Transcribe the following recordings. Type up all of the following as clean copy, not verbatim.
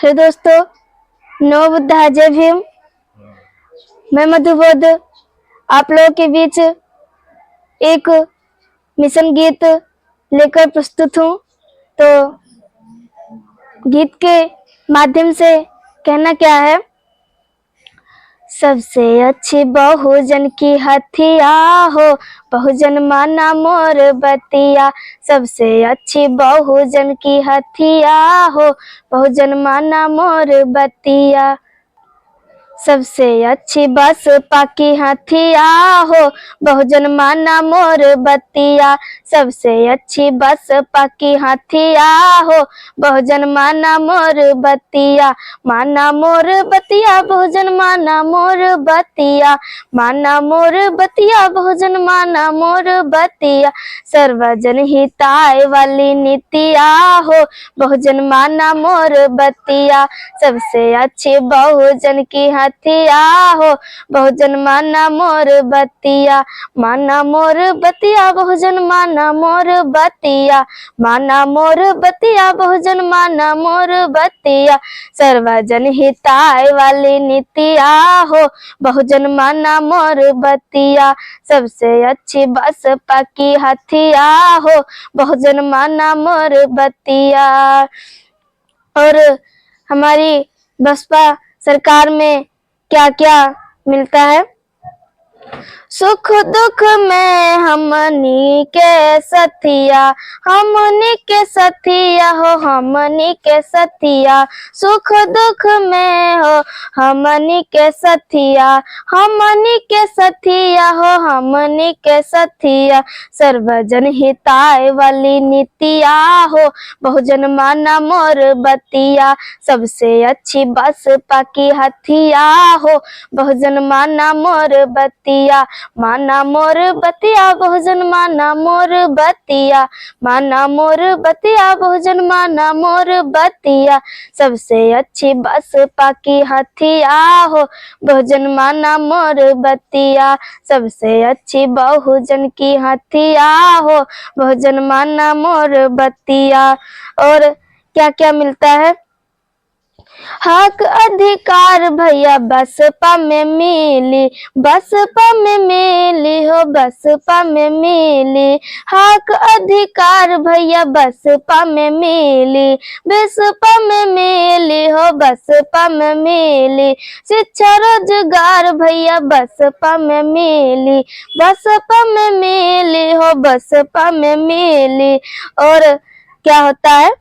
Hello दोस्तों, नमो बुद्धाय, जय भीम। मैं मधुबोध आप लोगों के बीच एक मिशन गीत लेकर प्रस्तुत हूँ। तो गीत के माध्यम से कहना क्या है। सबसे अच्छी बहुजन की हथिया हो, बहुजन माना मोर बतिया। सबसे अच्छी बहुजन की हथिया हो, बहुजन माना मोर बतिया। सबसे अच्छी बसपा की हथिया हो, बहुजन माना मोर बतिया। सबसे अच्छी बसपा की हथिया हो, बहुजन माना मोर बतिया। माना मोर बतिया, बहुजन माना मोर बतिया। माना मोर बतिया, बहुजन माना मोर बतिया। सर्वजन हिताय वाली नीतिया हो, बहुजन माना मोर बतिया। सबसे अच्छी बहुजन की हथिया हो, बहुजन माना मोर बतिया। माना मोर बतिया, बहुजन माना मोर बतिया। माना मोर बतिया, बहुजन माना मोर बतिया। सर्वजन हिताय वाली नीतिया हो, बहुजन माना मोर बतिया। सबसे अच्छी बसपा की हथिया हो, बहुजन माना मोर बतिया। और हमारी बसपा सरकार में क्या क्या मिलता है। सुख दुख में हमनी के सथिया, हमनी के सथिया हो, हमनी के सथिया। सुख दुख में हो हमनी के सथिया, हमनी के सथिया हो, हमनी के सथिया। सर्वजन हिताय वाली नीतिया हो, बहुजन माना मोर बतिया। सबसे अच्छी बसपा की हथिया हो, बहुजन माना मोर बतिया। माना मोर बतिया, बहुजन माना मोर बतिया। माना मोर बतिया, बहुजन माना मोर बतिया। सबसे अच्छी बसपा की हथिया हो, बहुजन माना मोर बतिया। सबसे अच्छी बहुजन की हथिया हो, बहुजन माना मोर बतिया। और क्या क्या मिलता है। हक अधिकार भैया बसपा में मिली, बसपा में मिली हो, बसपा में मिली। हक अधिकार भैया बसपा में मिली, बसपा में मिली हो, बसपा में मिली। शिक्षा रोजगार भैया बसपा में मिली, बसपा में मिली हो, बसपा में मिली। और क्या होता है।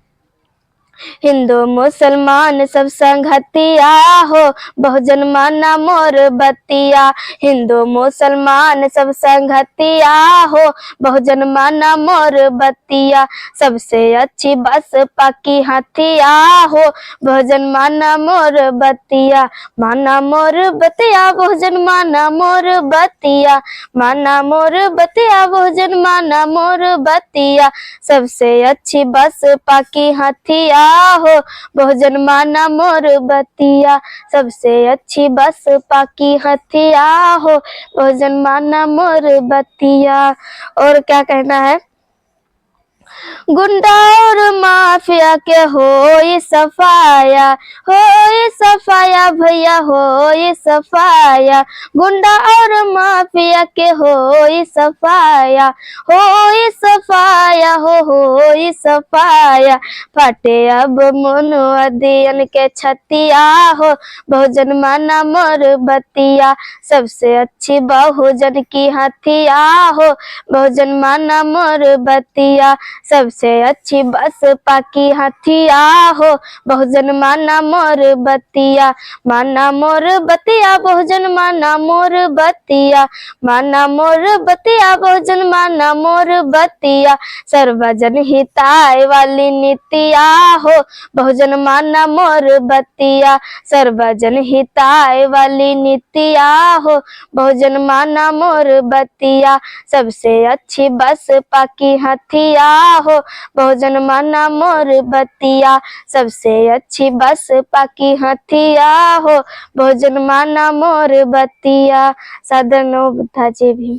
हिंदू मुसलमान सब संगतिया हो, बहुजन माना मोर बतिया। हिंदू मुसलमान सब संगतिया हो, बहुजन माना मोर बतिया। सबसे अच्छी बसपा की हथिया हो, बहुजन माना मोर बतिया। माना मोर बतिया, बहुजन माना मोर बतिया। माना मोर बतिया, बहुजन माना मोर बतिया। सबसे अच्छी बसपा की हथिया हो, बहुजन माना मोर बतिया। सबसे अच्छी बसपा की हथिया हो, बहुजन माना मोर बतिया। और क्या कहना है। गुंडा और माफिया के होई सफाया, होई सफाया भैया होई सफाया। गुंडा और माफिया के होई सफाया, होई सफाया हो, होई सफाया। फटे अब मुनुअदियन के छतिया हो, बहुजन माना मोर बतिया। सबसे अच्छी बहुजन की हथिया हो, बहुजन माना मोर बतिया। सबसे अच्छी बसपा की हथिया हो, बहुजन माना मोर बतिया। माना मोर बतिया, बहुजन माना मोर बतिया। माना मोर बतिया, बहुजन माना मोर बतिया। सर्वजन हिताय वाली नीतिया हो, बहुजन माना मोर बतिया। सर्वजन हिताय वाली नीतिया हो, बहुजन माना मोर बतिया। सबसे अच्छी बसपा की हथिया हो, बहुजन माना मोर बतिया। सबसे अच्छी बसपा की हथिया हो, बहुजन माना मोर बतिया। सादर नमो बुद्धाय, जय भीम।